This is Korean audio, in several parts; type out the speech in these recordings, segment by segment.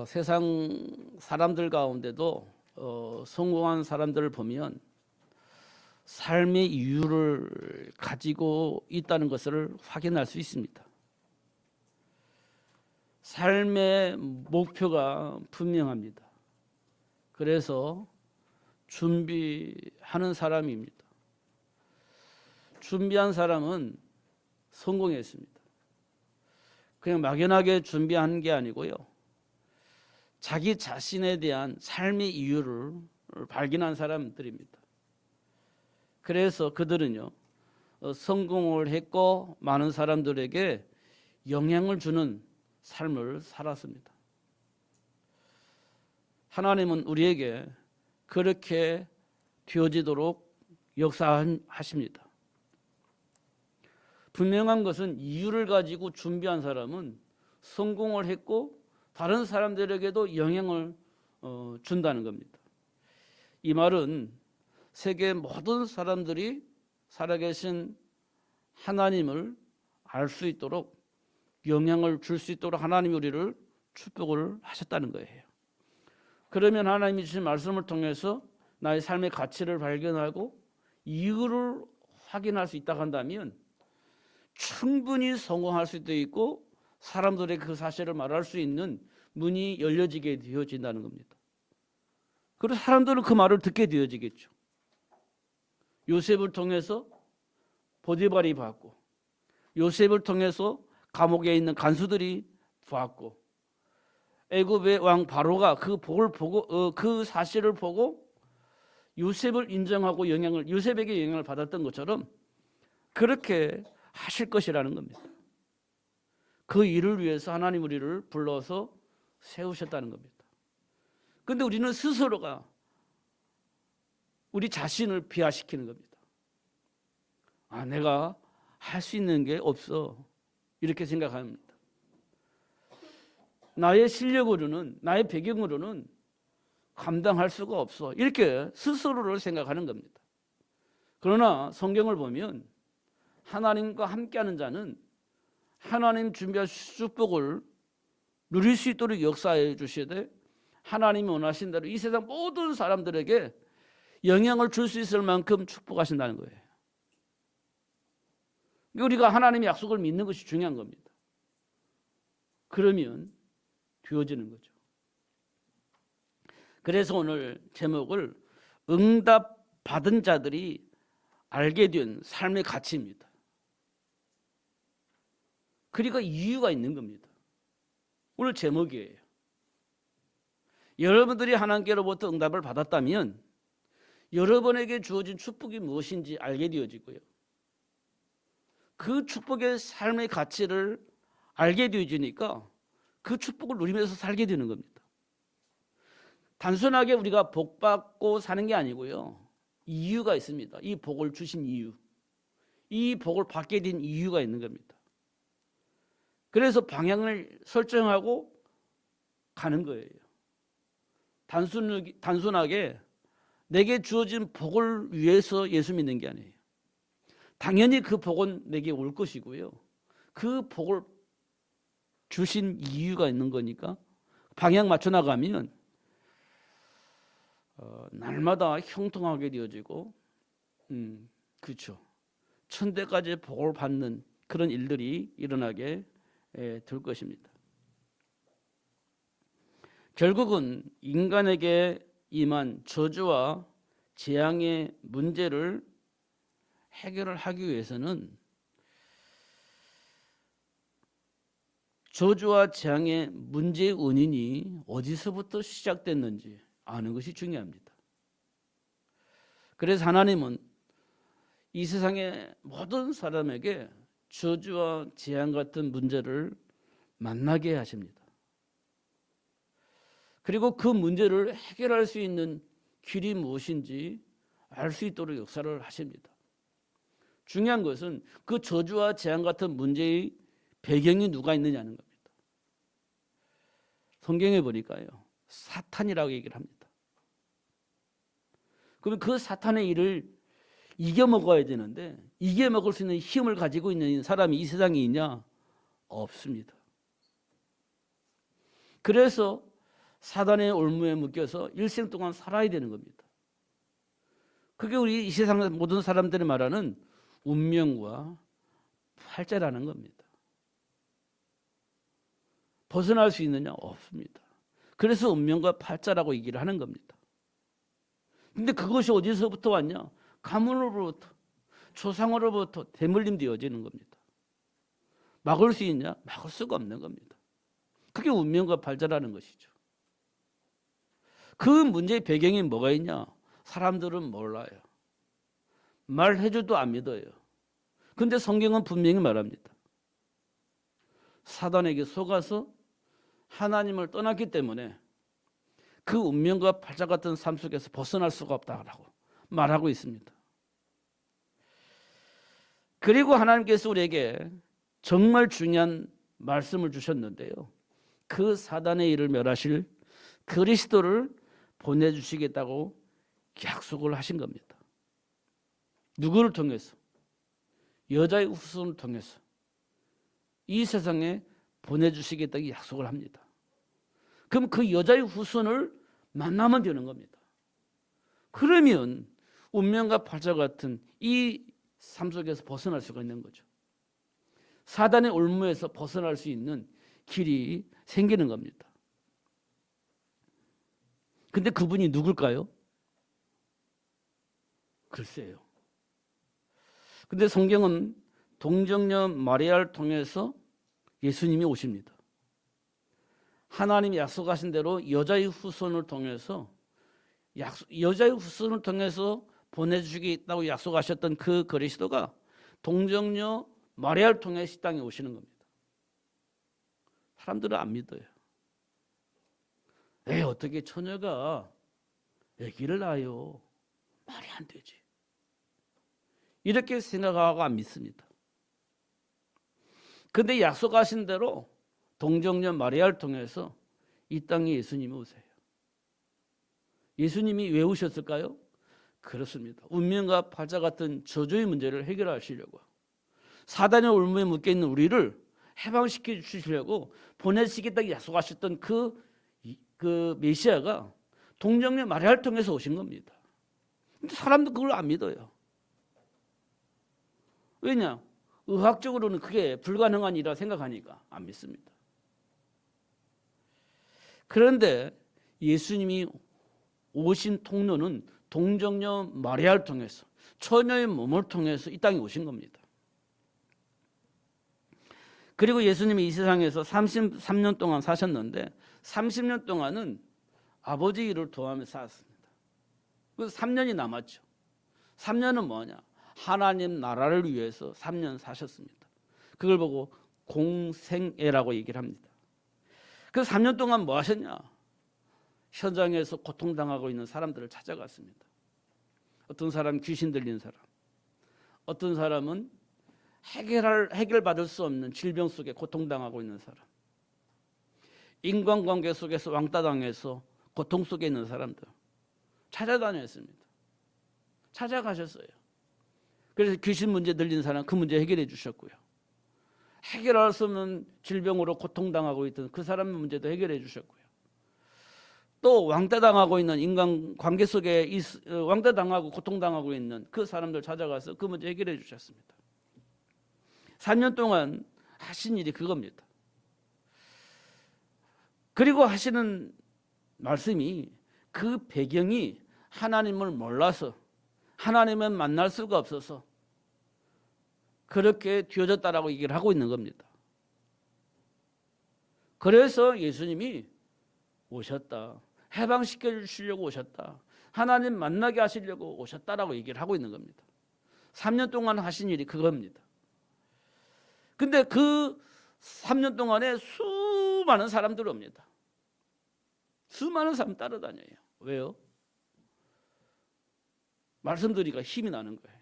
세상 사람들 가운데도 성공한 사람들을 보면 삶의 이유를 가지고 있다는 것을 확인할 수 있습니다. 삶의 목표가 분명합니다. 그래서 준비하는 사람입니다. 준비한 사람은 성공했습니다. 그냥 막연하게 준비한 게 아니고요. 자기 자신에 대한 삶의 이유를 발견한 사람들입니다. 그래서 그들은요, 성공을 했고 많은 사람들에게 영향을 주는 삶을 살았습니다. 하나님은 우리에게 그렇게 되어지도록 역사하십니다. 분명한 것은 이유를 가지고 준비한 사람은 성공을 했고 다른 사람들에게도 영향을 준다는 겁니다. 이 말은 세계 모든 사람들이 살아계신 하나님을 알 수 있도록 영향을 줄 수 있도록 하나님이 우리를 축복을 하셨다는 거예요. 그러면 하나님이 주신 말씀을 통해서 나의 삶의 가치를 발견하고 이유를 확인할 수 있다고 한다면 충분히 성공할 수도 있고 사람들에게 그 사실을 말할 수 있는 문이 열려지게 되어진다는 겁니다. 그래서 사람들은 그 말을 듣게 되어지겠죠. 요셉을 통해서 보디발이 봤고, 요셉을 통해서 감옥에 있는 간수들이 봤고, 애굽의 왕 바로가 그 복을 보고 그 사실을 보고 요셉을 인정하고 요셉에게 영향을 받았던 것처럼 그렇게 하실 것이라는 겁니다. 그 일을 위해서 하나님 우리를 불러서 세우셨다는 겁니다. 그런데 우리는 스스로가 우리 자신을 비하시키는 겁니다. 내가 할 수 있는 게 없어, 이렇게 생각합니다. 나의 실력으로는, 나의 배경으로는 감당할 수가 없어, 이렇게 스스로를 생각하는 겁니다. 그러나 성경을 보면 하나님과 함께하는 자는 하나님 준비하신 축복을 누릴 수 있도록 역사해 주셔야 돼. 하나님이 원하신 대로 이 세상 모든 사람들에게 영향을 줄 수 있을 만큼 축복하신다는 거예요. 우리가 하나님의 약속을 믿는 것이 중요한 겁니다. 그러면 되어지는 거죠. 그래서 오늘 제목을 응답 받은 자들이 알게 된 삶의 가치입니다. 그러니까 이유가 있는 겁니다. 오늘 제목이에요. 여러분들이 하나님께로부터 응답을 받았다면 여러분에게 주어진 축복이 무엇인지 알게 되어지고요. 그 축복의 삶의 가치를 알게 되어지니까 그 축복을 누리면서 살게 되는 겁니다. 단순하게 우리가 복 받고 사는 게 아니고요. 이유가 있습니다. 이 복을 주신 이유. 이 복을 받게 된 이유가 있는 겁니다. 그래서 방향을 설정하고 가는 거예요. 단순하게 내게 주어진 복을 위해서 예수 믿는 게 아니에요. 당연히 그 복은 내게 올 것이고요. 그 복을 주신 이유가 있는 거니까 방향 맞춰 나가면 날마다 형통하게 되어지고 그렇죠. 천대까지 복을 받는 그런 일들이 일어나게 될 것입니다. 결국은 인간에게 임한 저주와 재앙의 문제를 해결을 하기 위해서는 저주와 재앙의 문제의 원인이 어디서부터 시작됐는지 아는 것이 중요합니다. 그래서 하나님은 이 세상의 모든 사람에게 저주와 재앙 같은 문제를 만나게 하십니다. 그리고 그 문제를 해결할 수 있는 길이 무엇인지 알 수 있도록 역사를 하십니다. 중요한 것은 그 저주와 재앙 같은 문제의 배경이 누가 있느냐는 겁니다. 성경에 보니까요, 사탄이라고 얘기를 합니다. 그러면 그 사탄의 일을 이겨먹어야 되는데 이겨먹을 수 있는 힘을 가지고 있는 사람이 이 세상에 있냐? 없습니다. 그래서 사단의 올무에 묶여서 일생 동안 살아야 되는 겁니다. 그게 우리 이 세상 모든 사람들이 말하는 운명과 팔자라는 겁니다. 벗어날 수 있느냐? 없습니다. 그래서 운명과 팔자라고 얘기를 하는 겁니다. 근데 그것이 어디서부터 왔냐? 가문으로부터, 조상으로부터 대물림 되어지는 겁니다. 막을 수 있냐? 막을 수가 없는 겁니다. 그게 운명과 팔자라는 것이죠. 그 문제의 배경이 뭐가 있냐? 사람들은 몰라요. 말해줘도 안 믿어요. 근데 성경은 분명히 말합니다. 사단에게 속아서 하나님을 떠났기 때문에 그 운명과 팔자 같은 삶 속에서 벗어날 수가 없다라고 말하고 있습니다. 그리고 하나님께서 우리에게 정말 중요한 말씀을 주셨는데요. 그 사단의 일을 멸하실 그리스도를 보내주시겠다고 약속을 하신 겁니다. 누구를 통해서? 여자의 후손을 통해서 이 세상에 보내주시겠다고 약속을 합니다. 그럼 그 여자의 후손을 만나면 되는 겁니다. 그러면 운명과 팔자 같은 이 삶 속에서 벗어날 수가 있는 거죠. 사단의 올무에서 벗어날 수 있는 길이 생기는 겁니다. 근데 그분이 누굴까요? 글쎄요. 근데 성경은 동정녀 마리아를 통해서 예수님이 오십니다. 하나님이 약속하신 대로 여자의 후손을 통해서 여자의 후손을 통해서 보내주시겠다고 약속하셨던 그 그리스도가 동정녀 마리아를 통해 이 땅에 오시는 겁니다. 사람들은 안 믿어요. 어떻게 처녀가 아기를 낳아요? 말이 안 되지. 이렇게 생각하고 안 믿습니다. 근데 약속하신 대로 동정녀 마리아를 통해서 이 땅에 예수님이 오세요. 예수님이 왜 오셨을까요? 그렇습니다. 운명과 팔자 같은 저주의 문제를 해결하시려고, 사단의 올무에 묶여있는 우리를 해방시켜 주시려고 보내시겠다고 약속하셨던 그 메시아가 동정녀 마리아를 통해서 오신 겁니다. 근데 사람도 그걸 안 믿어요. 왜냐? 의학적으로는 그게 불가능한 일이라 생각하니까 안 믿습니다. 그런데 예수님이 오신 통로는 동정녀 마리아를 통해서, 처녀의 몸을 통해서 이 땅에 오신 겁니다. 그리고 예수님이 이 세상에서 33년 동안 사셨는데 30년 동안은 아버지 일을 도와하며 살았습니다. 그래서 3년이 남았죠. 3년은 뭐냐? 하나님 나라를 위해서 3년 사셨습니다. 그걸 보고 공생애라고 얘기를 합니다. 그래서 3년 동안 뭐 하셨냐? 현장에서 고통당하고 있는 사람들을 찾아갔습니다. 어떤 사람은 귀신 들린 사람, 어떤 사람은 해결받을 수 없는 질병 속에 고통당하고 있는 사람, 인간관계 속에서 왕따당해서 고통 속에 있는 사람들 찾아다녔습니다. 찾아가셨어요. 그래서 귀신 문제 들린 사람 그 문제 해결해 주셨고요. 해결할 수 없는 질병으로 고통당하고 있던 그 사람 문제도 해결해 주셨고요. 또 왕따당하고 있는 인간관계 속에 왕따당하고 고통당하고 있는 그 사람들 찾아가서 그 문제 해결해 주셨습니다. 4년 동안 하신 일이 그겁니다. 그리고 하시는 말씀이 그 배경이 하나님을 몰라서 하나님은 만날 수가 없어서 그렇게 뒤어졌다라고 얘기를 하고 있는 겁니다. 그래서 예수님이 오셨다. 해방시켜 주시려고 오셨다. 하나님 만나게 하시려고 오셨다라고 얘기를 하고 있는 겁니다. 3년 동안 하신 일이 그겁니다. 근데 그 3년 동안에 수많은 사람들이 옵니다. 수많은 사람 따라다녀요. 왜요? 말씀 들으니까 힘이 나는 거예요.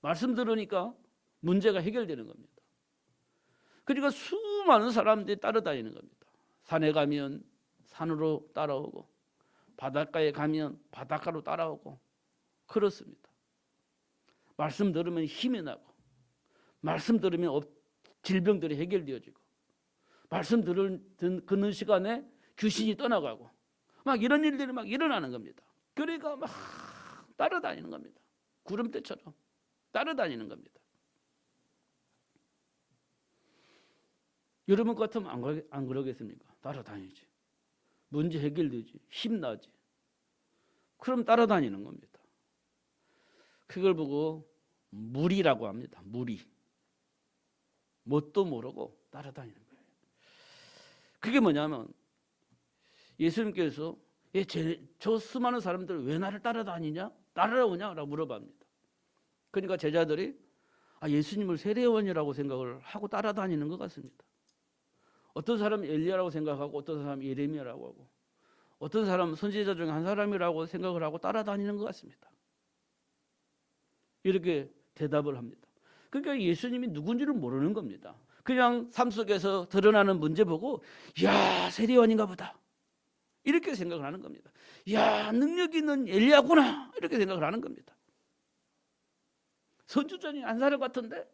말씀 들으니까 문제가 해결되는 겁니다. 그러니까 수많은 사람들이 따라다니는 겁니다. 산에 가면 산으로 따라오고, 바닷가에 가면 바닷가로 따라오고, 그렇습니다. 말씀 들으면 힘이 나고, 말씀 들으면 질병들이 해결되어지고, 말씀 듣는 시간에 귀신이 떠나가고 막 이런 일들이 막 일어나는 겁니다. 그러니까 막 따라다니는 겁니다. 구름대처럼 따라다니는 겁니다. 여러분 같으면 안 그러겠습니까? 따라다니지. 문제 해결되지. 힘나지. 그럼 따라다니는 겁니다. 그걸 보고 무리라고 합니다. 무리. 뭣도 모르고 따라다니는 거예요. 그게 뭐냐면 예수님께서 저 수많은 사람들 왜 나를 따라다니냐? 따라오냐? 라고 물어봅니다. 그러니까 제자들이 예수님을 세례요한이라고 생각을 하고 따라다니는 것 같습니다. 어떤 사람은 엘리야라고 생각하고 어떤 사람은 예레미야라고 하고 어떤 사람은 선지자 중에 한 사람이라고 생각을 하고 따라다니는 것 같습니다. 이렇게 대답을 합니다. 그러니까 예수님이 누군지를 모르는 겁니다. 그냥 삶 속에서 드러나는 문제 보고 야 세례요한인가 보다 이렇게 생각을 하는 겁니다. 야 능력 있는 엘리야구나 이렇게 생각을 하는 겁니다. 선지자니 한 사람 같은데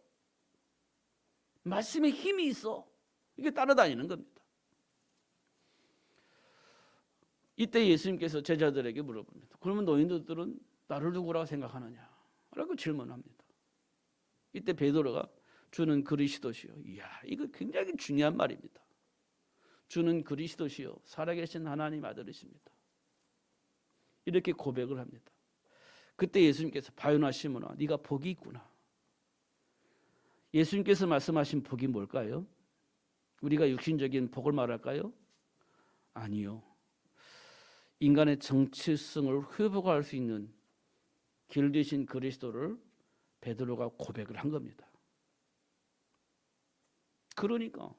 말씀에 힘이 있어. 이게 따라다니는 겁니다. 이때 예수님께서 제자들에게 물어봅니다. 그러면 너희들은 나를 누구라고 생각하느냐? 라고 질문합니다. 이때 베드로가 주는 그리스도시요. 이야, 이거 굉장히 중요한 말입니다. 주는 그리스도시요. 살아계신 하나님 아들이십니다. 이렇게 고백을 합니다. 그때 예수님께서 바요나 시몬아, 네가 복이 있구나. 예수님께서 말씀하신 복이 뭘까요? 우리가 육신적인 복을 말할까요? 아니요. 인간의 정체성을 회복할 수 있는 길 되신 그리스도를 베드로가 고백을 한 겁니다. 그러니까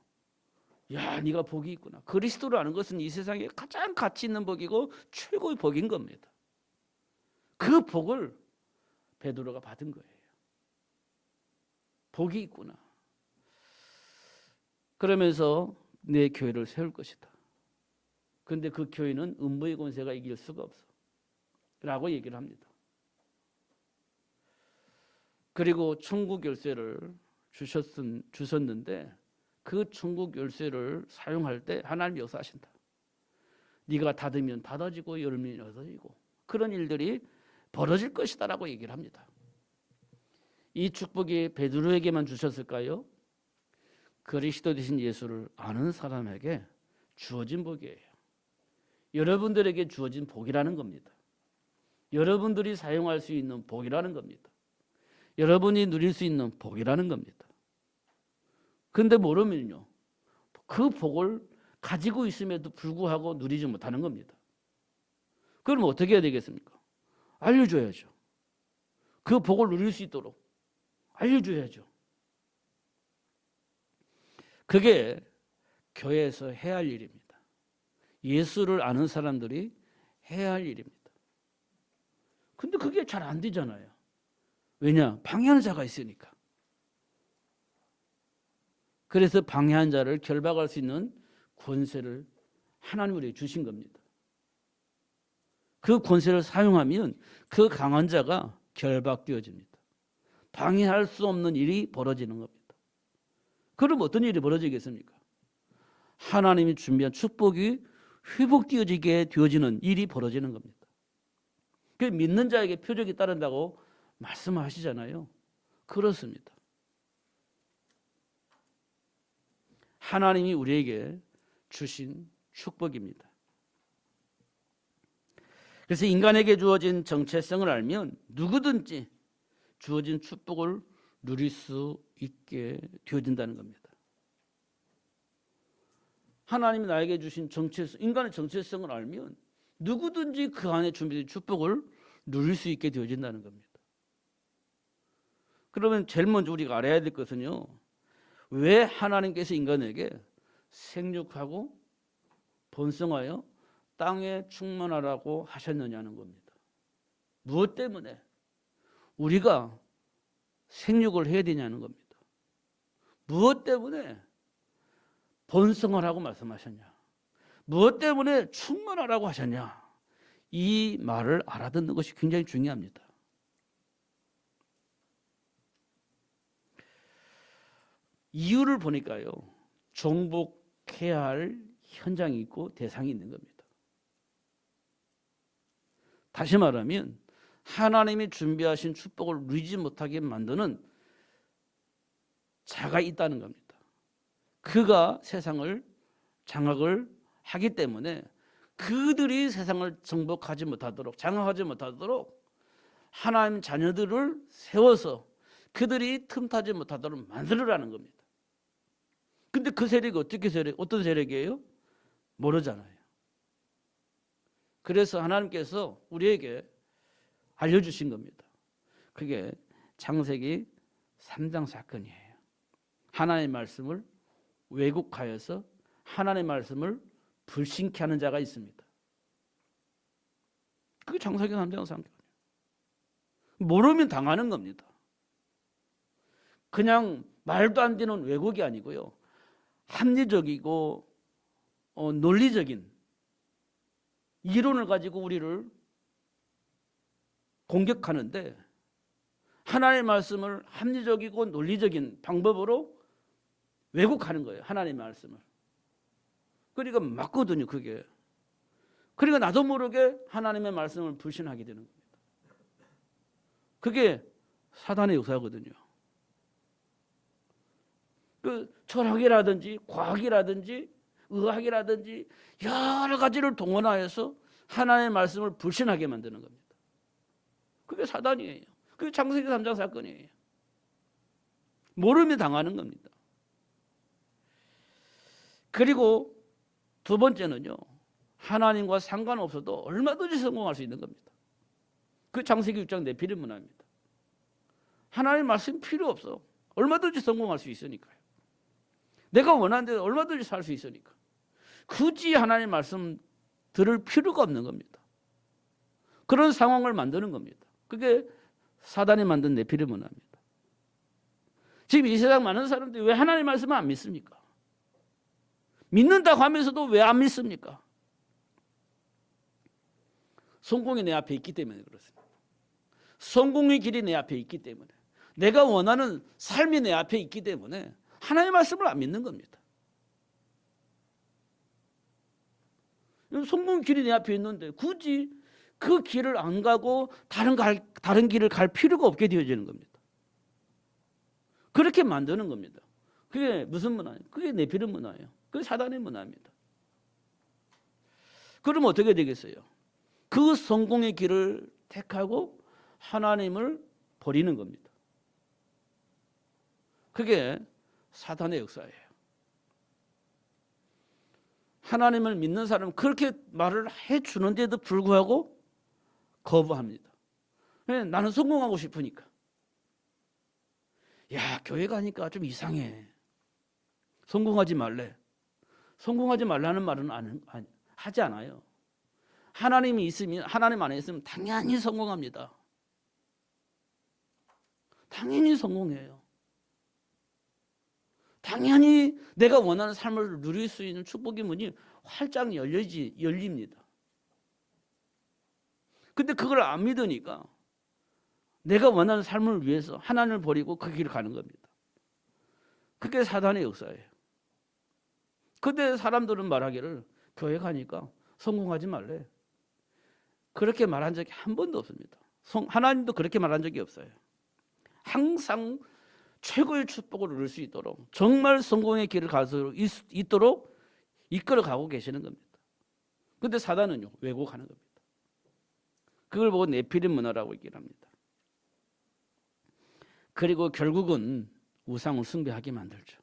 야, 네가 복이 있구나. 그리스도를 아는 것은 이 세상에 가장 가치 있는 복이고 최고의 복인 겁니다. 그 복을 베드로가 받은 거예요. 복이 있구나. 그러면서 내 교회를 세울 것이다. 그런데 그 교회는 음부의 권세가 이길 수가 없어. 라고 얘기를 합니다. 그리고 천국 열쇠를 주셨는데 그 천국 열쇠를 사용할 때 하나님이 역사하신다. 네가 닫으면 닫아지고 열면 열어지고 그런 일들이 벌어질 것이다 라고 얘기를 합니다. 이 축복이 베드로에게만 주셨을까요? 그리스도 되신 예수를 아는 사람에게 주어진 복이에요. 여러분들에게 주어진 복이라는 겁니다. 여러분들이 사용할 수 있는 복이라는 겁니다. 여러분이 누릴 수 있는 복이라는 겁니다. 그런데 모르면요, 그 복을 가지고 있음에도 불구하고 누리지 못하는 겁니다. 그럼 어떻게 해야 되겠습니까? 알려줘야죠. 그 복을 누릴 수 있도록 알려줘야죠. 그게 교회에서 해야 할 일입니다. 예수를 아는 사람들이 해야 할 일입니다. 근데 그게 잘 안 되잖아요. 왜냐? 방해하는 자가 있으니까. 그래서 방해한 자를 결박할 수 있는 권세를 하나님 우리에게 주신 겁니다. 그 권세를 사용하면 그 강한 자가 결박되어집니다. 방해할 수 없는 일이 벌어지는 겁니다. 그럼 어떤 일이 벌어지겠습니까? 하나님이 준비한 축복이 회복되어지게 되어지는 일이 벌어지는 겁니다. 그 믿는 자에게 표적이 따른다고 말씀하시잖아요. 그렇습니다. 하나님이 우리에게 주신 축복입니다. 그래서 인간에게 주어진 정체성을 알면 누구든지 주어진 축복을 누릴 수 있게 되어진다는 겁니다. 하나님이 나에게 주신 정체성, 인간의 정체성을 알면 누구든지 그 안에 준비된 축복을 누릴 수 있게 되어진다는 겁니다. 그러면 제일 먼저 우리가 알아야 될 것은요, 왜 하나님께서 인간에게 생육하고 번성하여 땅에 충만하라고 하셨느냐는 겁니다. 무엇 때문에 우리가 생육을 해야 되냐는 겁니다. 무엇 때문에 번성하라고 말씀하셨냐? 무엇 때문에 충만하라고 하셨냐? 이 말을 알아듣는 것이 굉장히 중요합니다. 이유를 보니까요, 종복 할 현장이 있고 대상이 있는 겁니다. 다시 말하면 하나님이 준비하신 축복을 누리지 못하게 만드는 자가 있다는 겁니다. 그가 세상을 장악을 하기 때문에 그들이 세상을 정복하지 못하도록, 장악하지 못하도록 하나님 자녀들을 세워서 그들이 틈타지 못하도록 만들으라는 겁니다. 근데 그 세력이 어떤 세력이에요? 모르잖아요. 그래서 하나님께서 우리에게 알려주신 겁니다. 그게 창세기 3장 사건이에요. 하나님의 말씀을 왜곡하여서 하나님의 말씀을 불신케 하는 자가 있습니다. 그게 창세기 3장 사건이에요. 모르면 당하는 겁니다. 그냥 말도 안 되는 왜곡이 아니고요. 합리적이고 논리적인 이론을 가지고 우리를 공격하는데 하나님의 말씀을 합리적이고 논리적인 방법으로 왜곡하는 거예요. 하나님의 말씀을. 그러니까 맞거든요. 그게. 그러니까 나도 모르게 하나님의 말씀을 불신하게 되는 겁니다. 그게 사단의 역사거든요. 그 철학이라든지 과학이라든지 의학이라든지 여러 가지를 동원하여서 하나님의 말씀을 불신하게 만드는 겁니다. 그게 사단이에요. 그게 창세기 3장 사건이에요. 모르면 당하는 겁니다. 그리고 두 번째는요. 하나님과 상관없어도 얼마든지 성공할 수 있는 겁니다. 그 창세기 6장 네피림 문화입니다. 하나님 말씀 필요 없어. 얼마든지 성공할 수 있으니까요. 내가 원하는 대로 얼마든지 살 수 있으니까. 굳이 하나님 말씀 들을 필요가 없는 겁니다. 그런 상황을 만드는 겁니다. 그게 사단이 만든 네피림 문화입니다. 지금 이 세상 많은 사람들이 왜 하나님 말씀을 안 믿습니까? 믿는다고 하면서도 왜 안 믿습니까? 성공이 내 앞에 있기 때문에 그렇습니다. 성공의 길이 내 앞에 있기 때문에, 내가 원하는 삶이 내 앞에 있기 때문에 하나님의 말씀을 안 믿는 겁니다. 성공의 길이 내 앞에 있는데 굳이 그 길을 안 가고 다른 길을 갈 필요가 없게 되어지는 겁니다. 그렇게 만드는 겁니다. 그게 무슨 문화예요? 그게 네피림 문화예요. 그게 사단의 문화입니다. 그러면 어떻게 되겠어요? 그 성공의 길을 택하고 하나님을 버리는 겁니다. 그게 사단의 역사예요. 하나님을 믿는 사람은 그렇게 말을 해주는데도 불구하고 거부합니다. 나는 성공하고 싶으니까. 야, 교회 가니까 좀 이상해. 성공하지 말래. 성공하지 말라는 말은 하지 않아요. 하나님이 있으면, 하나님 안에 있으면 당연히 성공합니다. 당연히 성공해요. 당연히 내가 원하는 삶을 누릴 수 있는 축복의 문이 활짝 열립니다. 근데 그걸 안 믿으니까 내가 원하는 삶을 위해서 하나님을 버리고 그 길을 가는 겁니다. 그게 사단의 역사예요. 근데 사람들은 말하기를 교회 가니까 성공하지 말래. 그렇게 말한 적이 한 번도 없습니다. 하나님도 그렇게 말한 적이 없어요. 항상 최고의 축복을 누릴 수 있도록, 정말 성공의 길을 갈 수 있도록 이끌어가고 계시는 겁니다. 그런데 사단은요, 왜곡하는 겁니다. 그걸 보고 네피림 문화라고 얘기를 합니다. 그리고 결국은 우상을 숭배하게 만들죠.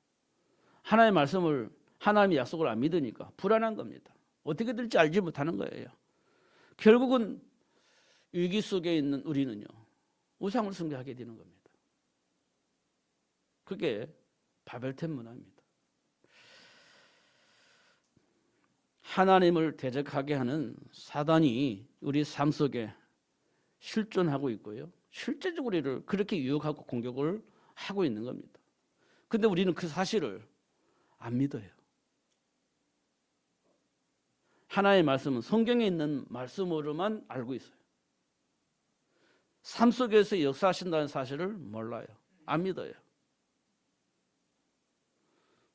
하나님의 말씀을, 하나님의 약속을 안 믿으니까 불안한 겁니다. 어떻게 될지 알지 못하는 거예요. 결국은 위기 속에 있는 우리는요, 우상을 숭배하게 되는 겁니다. 그게 바벨탑 문화입니다. 하나님을 대적하게 하는 사단이 우리 삶 속에 실존하고 있고요. 실제적으로 우리를 그렇게 유혹하고 공격을 하고 있는 겁니다. 근데 우리는 그 사실을 안 믿어요. 하나님의 말씀은 성경에 있는 말씀으로만 알고 있어요. 삶 속에서 역사하신다는 사실을 몰라요. 안 믿어요.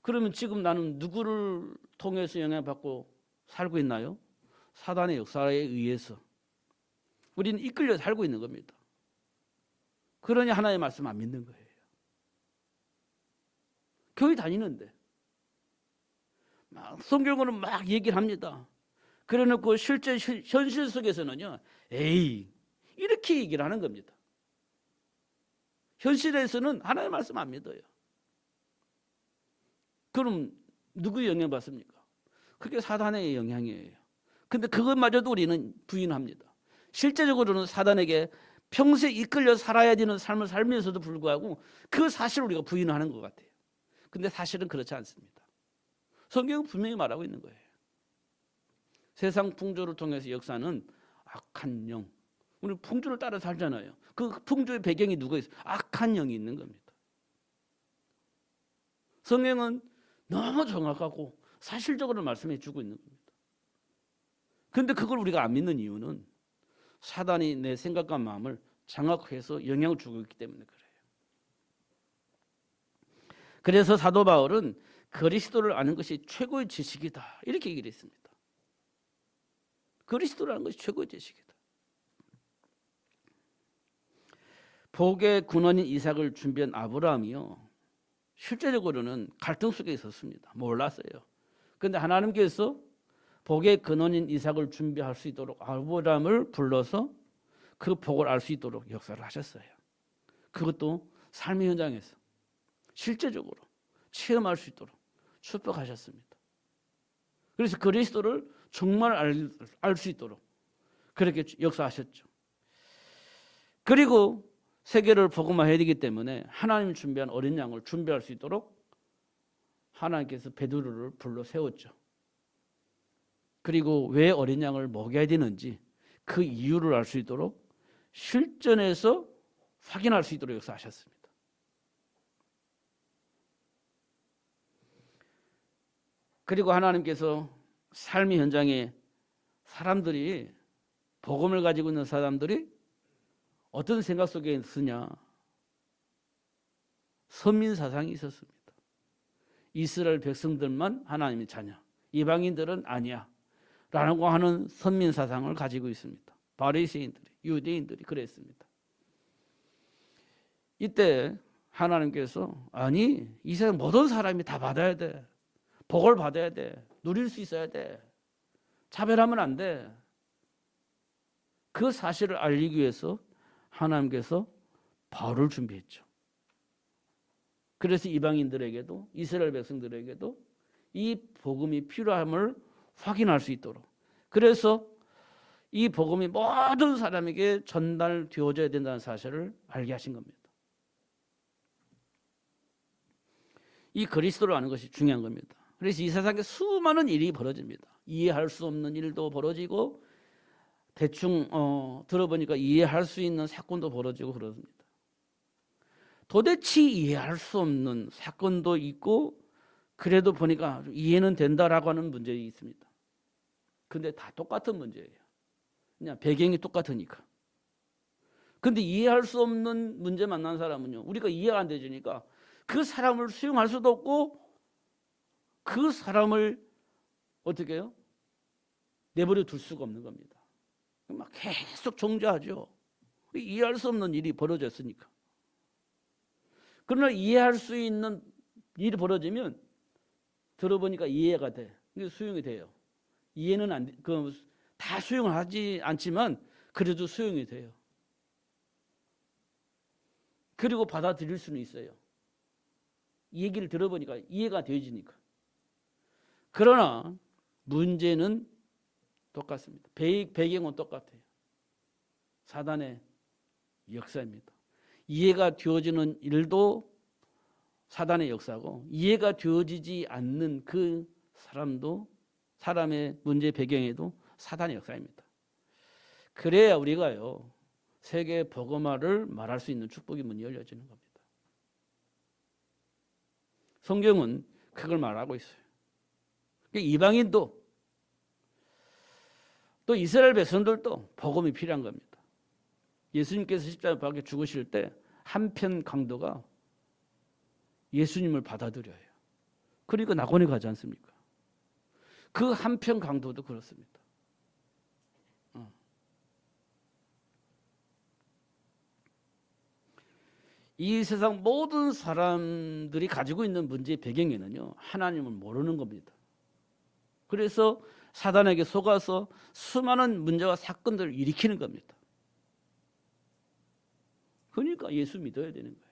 그러면 지금 나는 누구를 통해서 영향받고 살고 있나요? 사단의 역사에 의해서 우리는 이끌려 살고 있는 겁니다. 그러니 하나님의 말씀 안 믿는 거예요. 교회 다니는데 막 성경으로 막 얘기를 합니다. 그래놓고 실제 현실 속에서는요, 에이 이렇게 얘기를 하는 겁니다. 현실에서는 하나님의 말씀 안 믿어요. 그럼 누구 영향받습니까? 그게 사단의 영향이에요. 근데 그것마저도 우리는 부인합니다. 실제적으로는 사단에게 평생 이끌려 살아야 되는 삶을 살면서도 불구하고 그 사실을 우리가 부인하는 것 같아요. 근데 사실은 그렇지 않습니다. 성경은 분명히 말하고 있는 거예요. 세상 풍조를 통해서 역사는 악한 영. 우리 풍조를 따라 살잖아요. 그 풍조의 배경이 누가 있어요? 악한 영이 있는 겁니다. 성경은 너무 정확하고 사실적으로 말씀해 주고 있는 겁니다. 그런데 그걸 우리가 안 믿는 이유는 사단이 내 생각과 마음을 장악해서 영향을 주고 있기 때문에 그래요. 그래서 사도 바울은 그리스도를 아는 것이 최고의 지식이다 이렇게 얘기를 했습니다. 그리스도를 아는 것이 최고의 지식이다. 복의 근원인 이삭을 준비한 아브라함이요, 실제적으로는 갈등 속에 있었습니다. 몰랐어요. 그런데 하나님께서 복의 근원인 이삭을 준비할 수 있도록 아브라함을 불러서 그 복을 알 수 있도록 역사를 하셨어요. 그것도 삶의 현장에서 실제적으로 체험할 수 있도록 축복하셨습니다. 그래서 그리스도를 정말 알 수 있도록 그렇게 역사하셨죠. 그리고 세계를 복음화해야 되기 때문에 하나님 준비한 어린 양을 준비할 수 있도록 하나님께서 베드로를 불러 세웠죠. 그리고 왜 어린 양을 먹여야 되는지 그 이유를 알 수 있도록 실전에서 확인할 수 있도록 역사하셨습니다. 그리고 하나님께서 삶의 현장에 사람들이, 복음을 가지고 있는 사람들이 어떤 생각 속에 있으냐? 선민 사상이 있었습니다. 이스라엘 백성들만 하나님의 자녀, 이방인들은 아니야 라고 하는 선민 사상을 가지고 있습니다. 바리새인들이, 유대인들이 그랬습니다. 이때 하나님께서 아니, 이 세상 모든 사람이 다 받아야 돼. 복을 받아야 돼. 누릴 수 있어야 돼. 차별하면 안 돼. 그 사실을 알리기 위해서 하나님께서 바울을 준비했죠. 그래서 이방인들에게도, 이스라엘 백성들에게도 이 복음이 필요함을 확인할 수 있도록, 그래서 이 복음이 모든 사람에게 전달되어져야 된다는 사실을 알게 하신 겁니다. 이 그리스도를 아는 것이 중요한 겁니다. 그래서 이 세상에 수많은 일이 벌어집니다. 이해할 수 없는 일도 벌어지고 대충 들어보니까 이해할 수 있는 사건도 벌어지고 그렇습니다. 도대체 이해할 수 없는 사건도 있고 그래도 보니까 이해는 된다라고 하는 문제가 있습니다. 근데 다 똑같은 문제예요. 그냥 배경이 똑같으니까. 근데 이해할 수 없는 문제 만난 사람은요, 우리가 이해가 안 되니까 그 사람을 수용할 수도 없고 그 사람을 어떻게 해요? 내버려 둘 수가 없는 겁니다. 막 계속 정죄하죠. 이해할 수 없는 일이 벌어졌으니까. 그러나 이해할 수 있는 일이 벌어지면 들어보니까 이해가 돼. 수용이 돼요. 이해는 안 돼. 다 수용을 하지 않지만 그래도 수용이 돼요. 그리고 받아들일 수는 있어요. 이 얘기를 들어보니까 이해가 되어지니까. 그러나 문제는 똑같습니다. 배경은 똑같아요. 사단의 역사입니다. 이해가 되어지는 일도 사단의 역사고, 이해가 되어지지 않는 그 사람도, 사람의 문제 배경에도 사단의 역사입니다. 그래야 우리가요, 세계 복음화를 말할 수 있는 축복의 문이 열려지는 겁니다. 성경은 그걸 말하고 있어요. 이방인도 또 이스라엘 백성들도 복음이 필요한 겁니다. 예수님께서 십자가에 박혀 죽으실 때 한편 강도가 예수님을 받아들여요. 그러니까 낙원에 가지 않습니까? 그 한편 강도도 그렇습니다. 이 세상 모든 사람들이 가지고 있는 문제의 배경에는요, 하나님을 모르는 겁니다. 그래서 사단에게 속아서 수많은 문제와 사건들을 일으키는 겁니다. 그러니까 예수 믿어야 되는 거예요.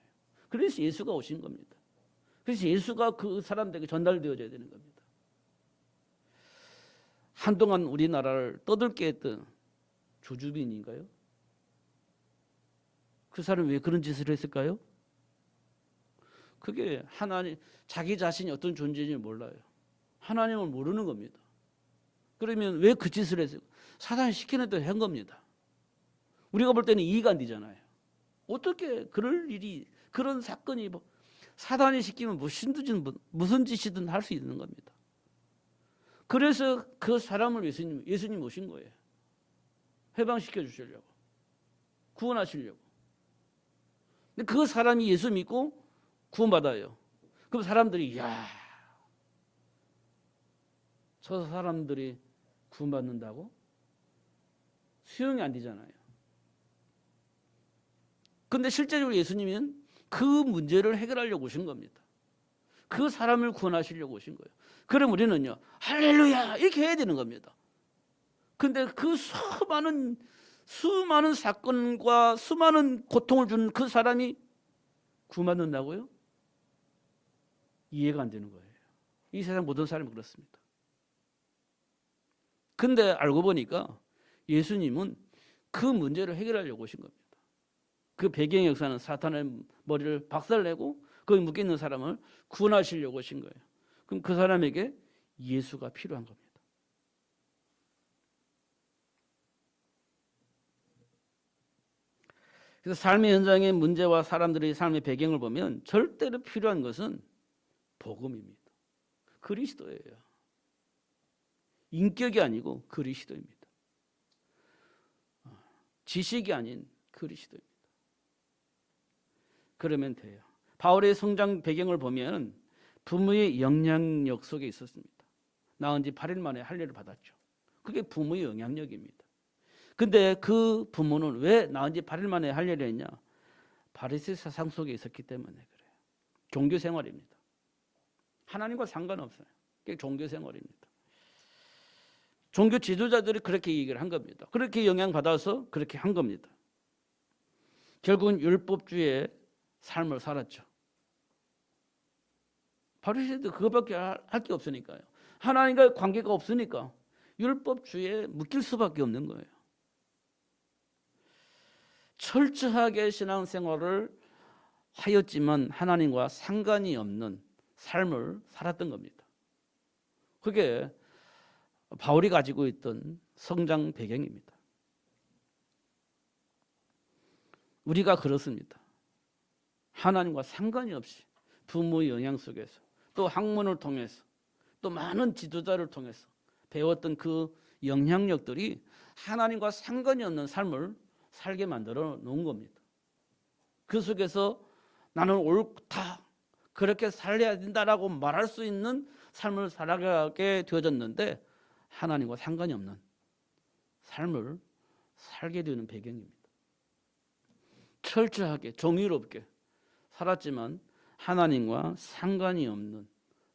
그래서 예수가 오신 겁니다. 그래서 예수가 그 사람들에게 전달되어져야 되는 겁니다. 한동안 우리나라를 떠들게 했던 조주빈인가요? 그 사람이 왜 그런 짓을 했을까요? 그게 하나님, 자기 자신이 어떤 존재인지 몰라요. 하나님을 모르는 겁니다. 그러면 왜 그 짓을 했어요? 사단이 시키는 대로 한 겁니다. 우리가 볼 때는 이해가 안 되잖아요. 어떻게 그럴 일이, 그런 사건이 사단이 시키면 무슨 짓이든 할 수 있는 겁니다. 그래서 그 사람을 예수님 오신 거예요. 해방시켜 주시려고, 구원하시려고. 근데 그 사람이 예수 믿고 구원받아요. 그럼 사람들이 저 사람들이 구원받는다고? 수용이 안 되잖아요. 근데 실제적으로 예수님은 그 문제를 해결하려고 오신 겁니다. 그 사람을 구원하시려고 오신 거예요. 그럼 우리는요, 할렐루야 이렇게 해야 되는 겁니다. 근데 그 수많은 사건과 수많은 고통을 주는 그 사람이 구원받는다고요? 이해가 안 되는 거예요. 이 세상 모든 사람이 그렇습니다. 근데 알고 보니까 예수님은 그 문제를 해결하려고 오신 겁니다. 그 배경 역사는 사탄의 머리를 박살내고 거기 묶여 있는 사람을 구원하시려고 오신 거예요. 그럼 그 사람에게 예수가 필요한 겁니다. 그래서 삶의 현장의 문제와 사람들의 삶의 배경을 보면 절대로 필요한 것은 복음입니다. 그리스도예요. 인격이 아니고 그리스도입니다. 지식이 아닌 그리스도입니다. 그러면 돼요. 바울의 성장 배경을 보면 부모의 영향력 속에 있었습니다. 낳은 지 8일 만에 할례를 받았죠. 그게 부모의 영향력입니다. 근데 그 부모는 왜 낳은 지 8일 만에 할례를 했냐? 바리새 사상 속에 있었기 때문에 그래요. 종교 생활입니다. 하나님과 상관없어요. 그게 종교 생활입니다. 종교 지도자들이 그렇게 얘기를 한 겁니다. 그렇게 영향받아서 그렇게 한 겁니다. 결국은 율법주의 삶을 살았죠. 바리새인들 그거밖에 할 게 없으니까요. 하나님과 관계가 없으니까 율법주의에 묶일 수밖에 없는 거예요. 철저하게 신앙생활을 하였지만 하나님과 상관이 없는 삶을 살았던 겁니다. 그게 바울이 가지고 있던 성장 배경입니다. 우리가 그렇습니다. 하나님과 상관이 없이 부모의 영향 속에서 또 학문을 통해서 또 많은 지도자를 통해서 배웠던 그 영향력들이 하나님과 상관이 없는 삶을 살게 만들어 놓은 겁니다. 그 속에서 나는 옳다, 그렇게 살려야 된다라고 말할 수 있는 삶을 살아가게 되어졌는데 하나님과 상관이 없는 삶을 살게 되는 배경입니다. 철저하게 정의롭게 살았지만 하나님과 상관이 없는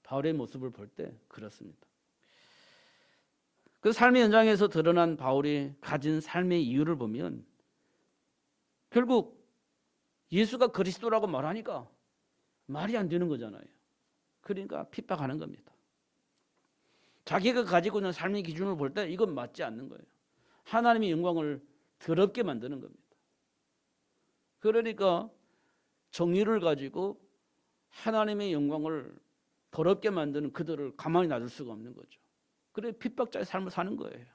바울의 모습을 볼 때 그렇습니다. 그 삶의 현장에서 드러난 바울이 가진 삶의 이유를 보면 결국 예수가 그리스도라고 말하니까 말이 안 되는 거잖아요. 그러니까 핍박하는 겁니다. 자기가 가지고 있는 삶의 기준을 볼 때 이건 맞지 않는 거예요. 하나님의 영광을 더럽게 만드는 겁니다. 그러니까 정의를 가지고 하나님의 영광을 더럽게 만드는 그들을 가만히 놔둘 수가 없는 거죠. 그래 핍박자의 삶을 사는 거예요.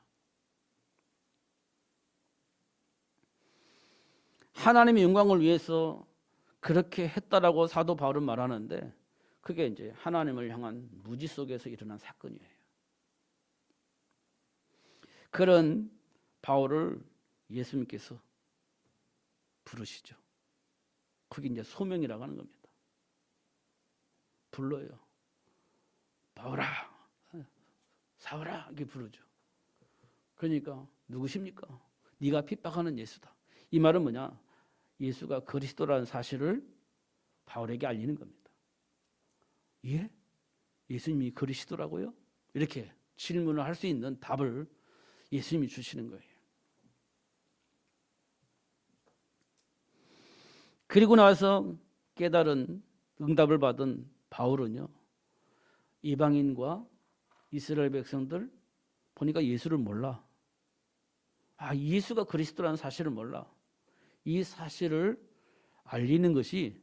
하나님의 영광을 위해서 그렇게 했다라고 사도 바울은 말하는데 그게 이제 하나님을 향한 무지 속에서 일어난 사건이에요. 그런 바울을 예수님께서 부르시죠. 그게 이제 소명이라고 하는 겁니다. 불러요. 바울아, 사울아 이렇게 부르죠. 그러니까 누구십니까? 네가 핍박하는 예수다. 이 말은 뭐냐? 예수가 그리스도라는 사실을 바울에게 알리는 겁니다. 예? 예수님이 그리스도라고요? 이렇게 질문을 할 수 있는 답을 예수님이 주시는 거예요. 그리고 나서 깨달은 응답을 받은 바울은요, 이방인과 이스라엘 백성들 보니까 예수를 몰라. 예수가 그리스도라는 사실을 몰라. 이 사실을 알리는 것이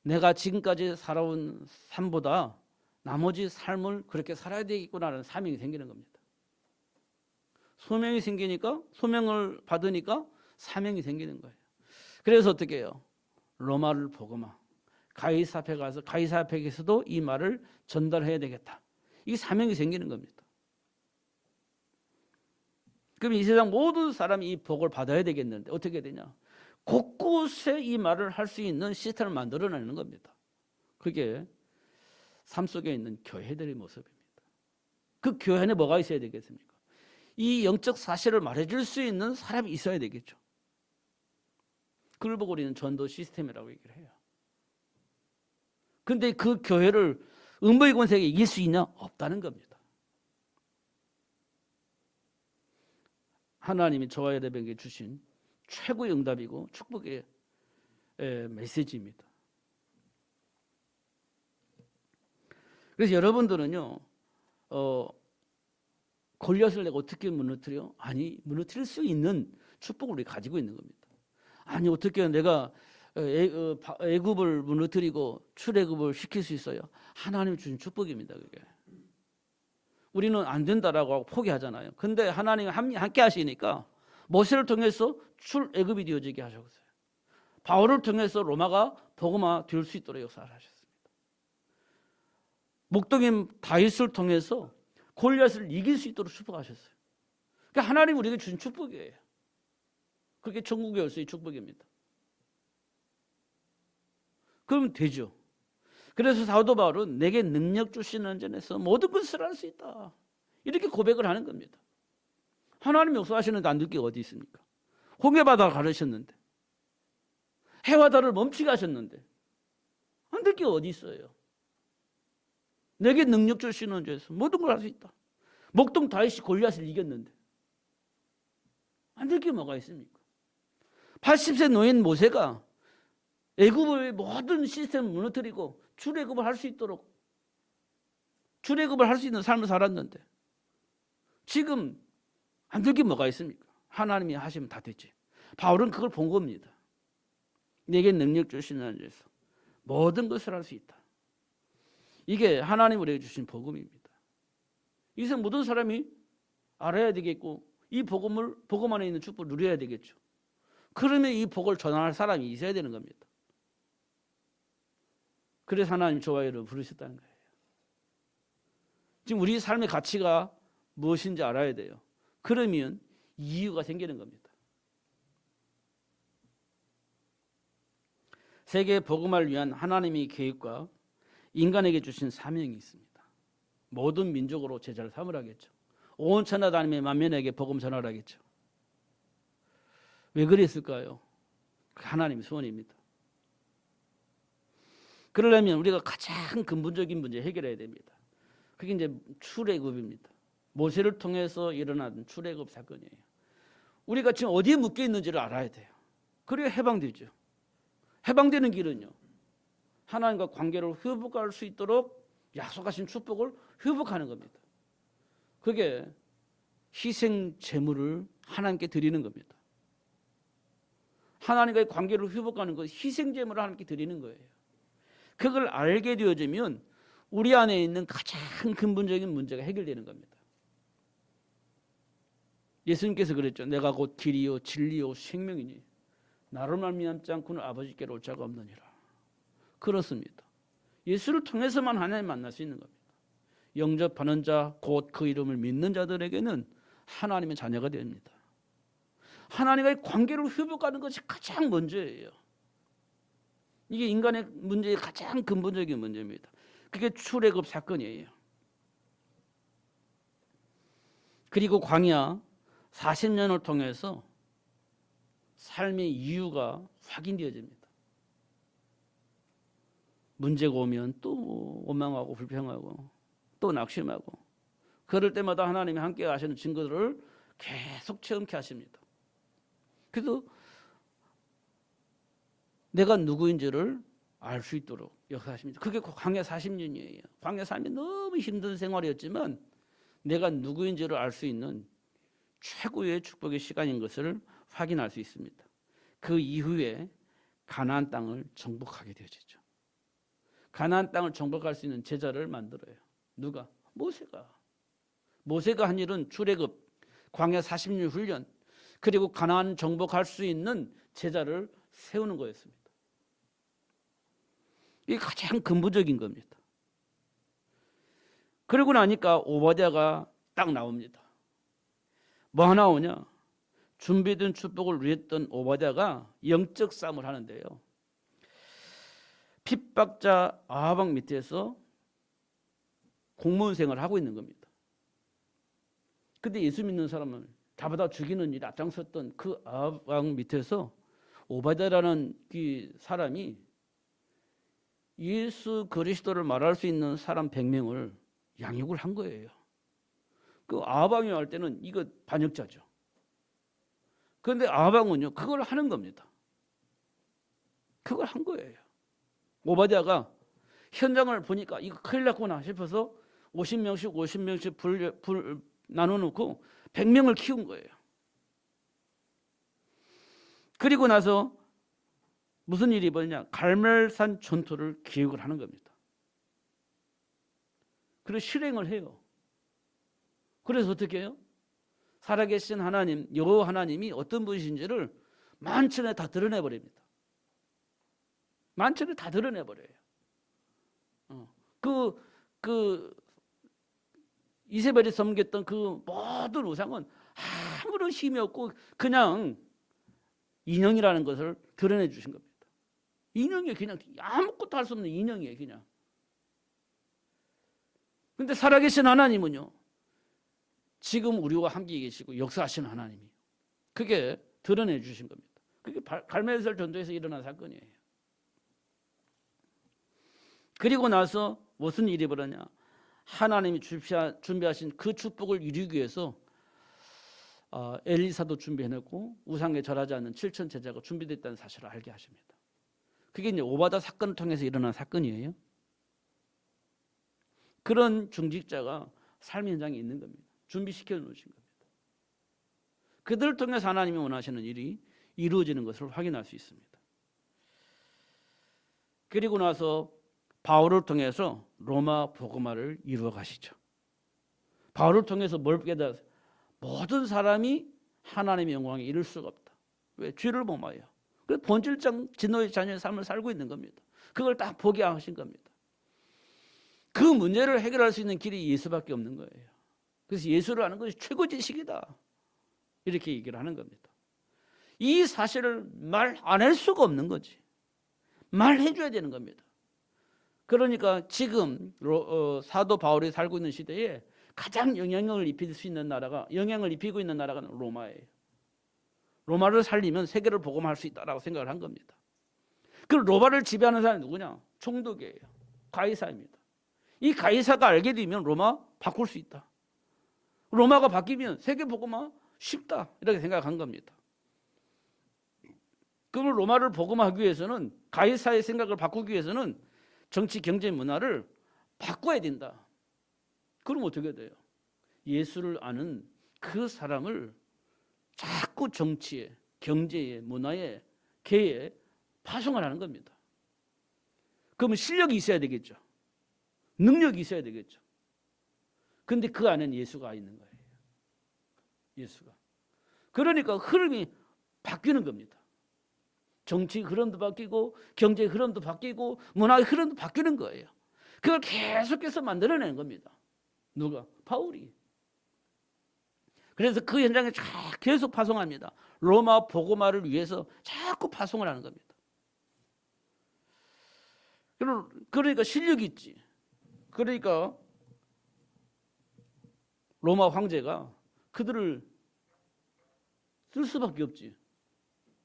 내가 지금까지 살아온 삶보다 나머지 삶을 그렇게 살아야 되겠구나라는 사명이 생기는 겁니다. 소명이 생기니까, 소명을 받으니까 사명이 생기는 거예요. 그래서 어떻게 해요? 로마를 복음화, 가이사 앞에 가서 가이사 앞에서도 이 말을 전달해야 되겠다. 이 사명이 생기는 겁니다. 그럼 이 세상 모든 사람이 이 복을 받아야 되겠는데 어떻게 되냐? 곳곳에 이 말을 할 수 있는 시스템을 만들어내는 겁니다. 그게 삶 속에 있는 교회들의 모습입니다. 그 교회 안에 뭐가 있어야 되겠습니까? 이 영적 사실을 말해줄 수 있는 사람이 있어야 되겠죠. 그걸 보고 우리는 전도 시스템이라고 얘기를 해요. 그런데 그 교회를 음부의 권세에게 이길 수 있냐? 없다는 겁니다. 하나님이 저와 여러분에게 주신 최고의 응답이고 축복의 메시지입니다. 그래서 여러분들은요, 골리앗을 내가 어떻게 무너뜨려? 아니, 무너뜨릴 수 있는 축복을 우리 가지고 있는 겁니다. 아니, 어떻게 내가 애굽을 무너뜨리고 출애굽을 시킬 수 있어요? 하나님 주신 축복입니다. 그게. 우리는 안 된다라고 포기하잖아요. 근데 하나님이 함께 하시니까 모세를 통해서 출애굽이 되어지게 하셨어요. 바울을 통해서 로마가 복음화 될 수 있도록 역사를 하셨습니다. 목동인 다윗을 통해서 골리앗을 이길 수 있도록 축복하셨어요. 그러니까 하나님 우리에게 주신 축복이에요. 그게 천국의 열쇠의 축복입니다. 그러면 되죠. 그래서 사도 바울은 내게 능력 주시는 전에서 모든 것을 할 수 있다. 이렇게 고백을 하는 겁니다. 하나님 역사하시는데 안 될 게 어디 있습니까? 홍해바다를 가르셨는데, 해와 달을 멈추게 하셨는데 안 될 게 어디 있어요? 내게 능력 주시는 전에서 모든 걸 할 수 있다. 목동 다윗이 골리앗을 이겼는데 안 될 게 뭐가 있습니까? 80세 노인 모세가 애굽의 모든 시스템을 무너뜨리고 출애굽을 할 수 있도록 출애굽을 할 수 있는 삶을 살았는데 지금 안 될 게 뭐가 있습니까? 하나님이 하시면 다 되지. 바울은 그걸 본 겁니다. 내게 능력 주시는 자에서 모든 것을 할 수 있다. 이게 하나님 우리에게 주신 복음입니다. 이것은 모든 사람이 알아야 되겠고 이 복음 안에 있는 축복을 누려야 되겠죠. 그러면 이 복을 전할 사람이 있어야 되는 겁니다. 그래서 하나님 저와 여러분 부르셨다는 거예요. 지금 우리 삶의 가치가 무엇인지 알아야 돼요. 그러면 이유가 생기는 겁니다. 세계 복음화를 위한 하나님의 계획과 인간에게 주신 사명이 있습니다. 모든 민족으로 제자를 삼으라겠죠. 온 천하 다니며 만민에게 복음 전하라 하겠죠. 왜 그랬을까요? 하나님의 소원입니다. 그러려면 우리가 가장 근본적인 문제 해결해야 됩니다. 그게 이제 출애굽입니다. 모세를 통해서 일어난 출애굽 사건이에요. 우리가 지금 어디에 묶여 있는지를 알아야 돼요. 그래야 해방되죠. 해방되는 길은요, 하나님과 관계를 회복할 수 있도록 약속하신 축복을 회복하는 겁니다. 그게 희생 제물을 하나님께 드리는 겁니다. 하나님과의 관계를 회복하는 것, 희생 제물을 하나님께 드리는 거예요. 그걸 알게 되어지면 우리 안에 있는 가장 근본적인 문제가 해결되는 겁니다. 예수님께서 그랬죠. 내가 곧 길이요 진리요 생명이니 나를 말미암지 않고는 아버지께로 올 자가 없느니라. 그렇습니다. 예수를 통해서만 하나님 만날 수 있는 겁니다. 영접하는 자, 곧 그 이름을 믿는 자들에게는 하나님의 자녀가 됩니다. 하나님과의 관계를 회복하는 것이 가장 먼저예요. 이게 인간의 문제의 가장 근본적인 문제입니다. 그게 출애굽 사건이에요. 그리고 광야 40년을 통해서 삶의 이유가 확인되어집니다. 문제가 오면 또 원망하고 불평하고 또 낙심하고, 그럴 때마다 하나님이 함께 하시는 증거들을 계속 체험케 하십니다. 그래서 내가 누구인지를 알 수 있도록 역사하십니다. 그게 광야 40년이에요. 광야 40년 너무 힘든 생활이었지만 내가 누구인지를 알 수 있는 최고의 축복의 시간인 것을 확인할 수 있습니다. 그 이후에 가나안 땅을 정복하게 되어지죠. 가나안 땅을 정복할 수 있는 제자를 만들어요. 누가? 모세가 한 일은 출애굽, 광야 40년 훈련, 그리고 가나안 정복할 수 있는 제자를 세우는 거였습니다. 이게 가장 근본적인 겁니다. 그러고 나니까 오바댜가 딱 나옵니다. 뭐 하나 오냐? 준비된 축복을 누렸던 오바댜가 영적 싸움을 하는데요. 핍박자 아합 밑에서 공무원 생활을 하고 있는 겁니다. 근데 예수 믿는 사람을 잡아다 죽이는 일에 앞장섰던 그 아합 밑에서 오바댜라는 그 사람이 예수 그리스도를 말할 수 있는 사람 100명을 양육을 한 거예요. 그 아합왕이 할 때는 이거 반역자죠. 그런데 아합왕은요, 그걸 하는 겁니다. 그걸 한 거예요. 오바댜가 현장을 보니까 이거 큰일 났구나 싶어서 50명씩 불 나눠놓고 100명을 키운 거예요. 그리고 나서 무슨 일이 벌어지냐? 갈멜산 전투를 기획을 하는 겁니다. 그리고 실행을 해요. 그래서 어떻게 해요? 살아계신 하나님, 여호와 하나님이 어떤 분이신지를 만천에 다 드러내버립니다. 만천에 다 드러내버려요. 이세벨이 섬겼던 그 모든 우상은 아무런 힘이 없고 그냥 인형이라는 것을 드러내 주신 겁니다. 인형이 그냥 아무것도 할 수 없는 인형이에요, 그냥. 근데 살아계신 하나님은요, 지금 우리와 함께 계시고 역사하시는 하나님이 그게 드러내 주신 겁니다. 그게 갈멜산 전투에서 일어난 사건이에요. 그리고 나서 무슨 일이 벌어냐? 하나님이 준비하신 그 축복을 이루기 위해서 엘리사도 준비해놓고 우상에 절하지 않는 7천 제자가 준비됐다는 사실을 알게 하십니다. 그게 이제 오바댜 사건을 통해서 일어난 사건이에요. 그런 중직자가 삶의 현장에 있는 겁니다. 준비시켜 놓으신 겁니다. 그들을 통해서 하나님이 원하시는 일이 이루어지는 것을 확인할 수 있습니다. 그리고 나서 바울을 통해서 로마 복음화를 이루어 가시죠. 바울을 통해서 뭘 깨달았어요? 모든 사람이 하나님의 영광에 이를 수가 없다. 왜? 죄를 범하여. 그래서 본질적 진노의 자녀의 삶을 살고 있는 겁니다. 그걸 딱 보게 하신 겁니다. 그 문제를 해결할 수 있는 길이 예수밖에 없는 거예요. 그래서 예수를 아는 것이 최고 지식이다. 이렇게 얘기를 하는 겁니다. 이 사실을 말 안 할 수가 없는 거지. 말해줘야 되는 겁니다. 그러니까 지금 사도 바울이 살고 있는 시대에 가장 영향을 입힐 수 있는 나라가, 영향을 입히고 있는 나라가 로마예요. 로마를 살리면 세계를 복음할 수 있다라고 생각을 한 겁니다. 그 로마를 지배하는 사람이 누구냐? 총독이에요. 가이사입니다. 이 가이사가 알게 되면 로마 바꿀 수 있다. 로마가 바뀌면 세계 복음화 쉽다. 이렇게 생각한 겁니다. 그럼 로마를 복음하기 위해서는, 가이사의 생각을 바꾸기 위해서는 정치, 경제, 문화를 바꿔야 된다. 그럼 어떻게 돼요? 예수를 아는 그 사람을 자꾸 정치에, 경제에, 문화에, 개에 파송을 하는 겁니다. 그러면 실력이 있어야 되겠죠. 능력이 있어야 되겠죠. 그런데 그 안에는 예수가 있는 거예요. 예수가. 그러니까 흐름이 바뀌는 겁니다. 정치 흐름도 바뀌고 경제 흐름도 바뀌고 문화의 흐름도 바뀌는 거예요. 그걸 계속해서 만들어내는 겁니다. 누가? 바울이. 그래서 그 현장에 계속 파송합니다. 로마 복음화를 위해서 자꾸 파송을 하는 겁니다. 그러니까 실력이 있지. 그러니까 로마 황제가 그들을 쓸 수밖에 없지.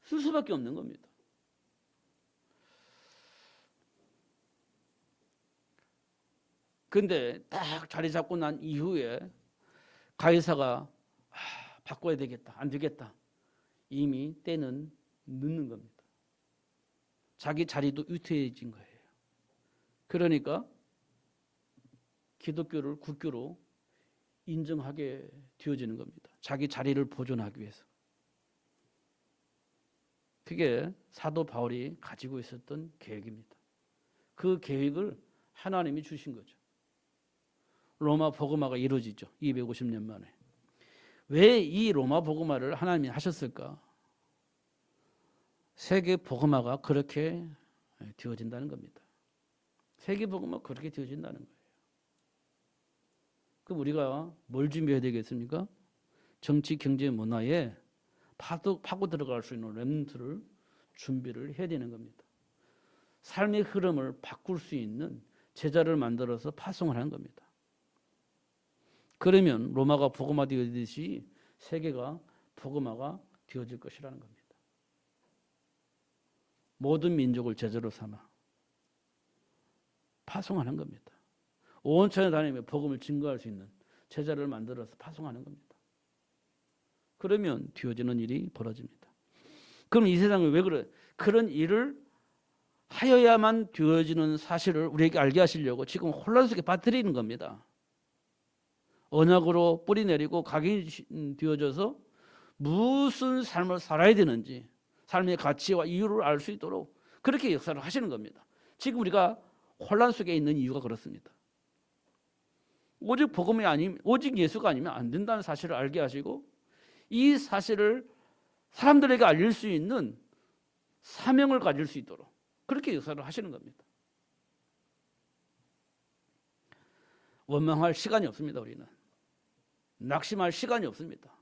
쓸 수밖에 없는 겁니다. 근데 딱 자리 잡고 난 이후에 가이사가 바꿔야 되겠다, 안 되겠다. 이미 때는 늦는 겁니다. 자기 자리도 위태해진 거예요. 그러니까 기독교를 국교로 인정하게 되어지는 겁니다. 자기 자리를 보존하기 위해서. 그게 사도 바울이 가지고 있었던 계획입니다. 그 계획을 하나님이 주신 거죠. 로마 복음화가 이루어지죠. 250년 만에. 왜 이 로마 복음화를 하나님이 하셨을까? 세계 복음화가 그렇게 되어진다는 겁니다. 세계 복음화가 그렇게 되어진다는 거예요. 그럼 우리가 뭘 준비해야 되겠습니까? 정치, 경제, 문화에 파고 들어갈 수 있는 렘넌트를 준비를 해야 되는 겁니다. 삶의 흐름을 바꿀 수 있는 제자를 만들어서 파송을 하는 겁니다. 그러면 로마가 복음화 되어지듯이 세계가 복음화가 되어질 것이라는 겁니다. 모든 민족을 제자로 삼아 파송하는 겁니다. 온 천에 다니며 복음을 증거할 수 있는 제자를 만들어서 파송하는 겁니다. 그러면 되어지는 일이 벌어집니다. 그럼 이 세상은 왜 그래? 그런 일을 하여야만 되어지는 사실을 우리에게 알게 하시려고 지금 혼란 속에 빠뜨리는 겁니다. 언약으로 뿌리 내리고 각인이 되어져서 무슨 삶을 살아야 되는지 삶의 가치와 이유를 알 수 있도록 그렇게 역사를 하시는 겁니다. 지금 우리가 혼란 속에 있는 이유가 그렇습니다. 오직 복음이 아니면 오직 예수가 아니면 안 된다는 사실을 알게 하시고 이 사실을 사람들에게 알릴 수 있는 사명을 가질 수 있도록 그렇게 역사를 하시는 겁니다. 원망할 시간이 없습니다. 우리는 낙심할 시간이 없습니다.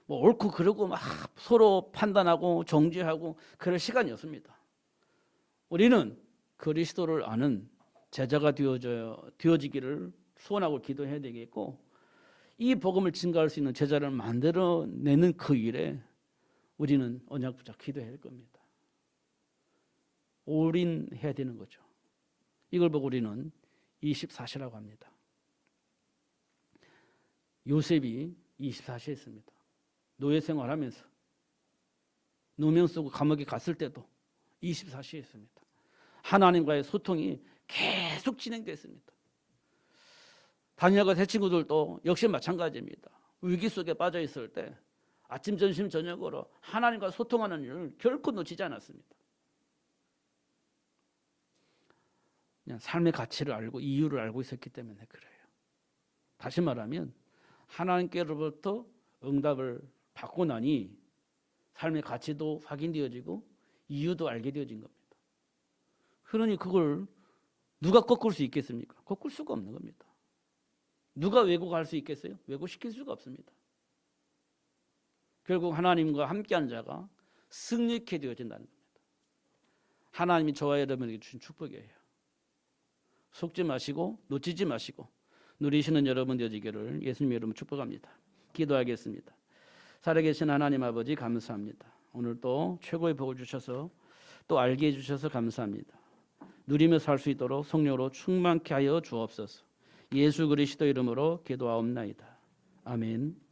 뭐 옳고 그르고 막 서로 판단하고 정죄하고 그럴 시간이 없습니다. 우리는 그리스도를 아는 제자가 되어지기를 소원하고 기도해야 되겠고 이 복음을 증거할 수 있는 제자를 만들어내는 그 일에 우리는 언약 붙잡 기도해야 할 겁니다. 올인해야 되는 거죠. 이걸 보고 우리는 24시라고 합니다. 요셉이 24시 했습니다. 노예 생활하면서 누명 쓰고 감옥에 갔을 때도 24시 했습니다. 하나님과의 소통이 계속 진행됐습니다. 다니엘과 새 친구들도 역시 마찬가지입니다. 위기 속에 빠져 있을 때 아침, 점심, 저녁으로 하나님과 소통하는 일을 결코 놓치지 않았습니다. 그냥 삶의 가치를 알고 이유를 알고 있었기 때문에 그래요. 다시 말하면 하나님께로부터 응답을 받고 나니 삶의 가치도 확인되어지고 이유도 알게 되어진 겁니다. 그러니 그걸 누가 꺾을 수 있겠습니까? 꺾을 수가 없는 겁니다. 누가 왜곡할 수 있겠어요? 왜곡시킬 수가 없습니다. 결국 하나님과 함께하는 자가 승리케 되어진다는 겁니다. 하나님이 저와 여러분에게 주신 축복이에요. 속지 마시고 놓치지 마시고 누리시는 여러분 되어지기를 예수님 이름으로 축복합니다. 기도하겠습니다. 살아계신 하나님 아버지 감사합니다. 오늘 또 최고의 복을 주셔서 또 알게 해주셔서 감사합니다. 누리며 살 수 있도록 성령으로 충만케 하여 주옵소서. 예수 그리스도 이름으로 기도하옵나이다. 아멘.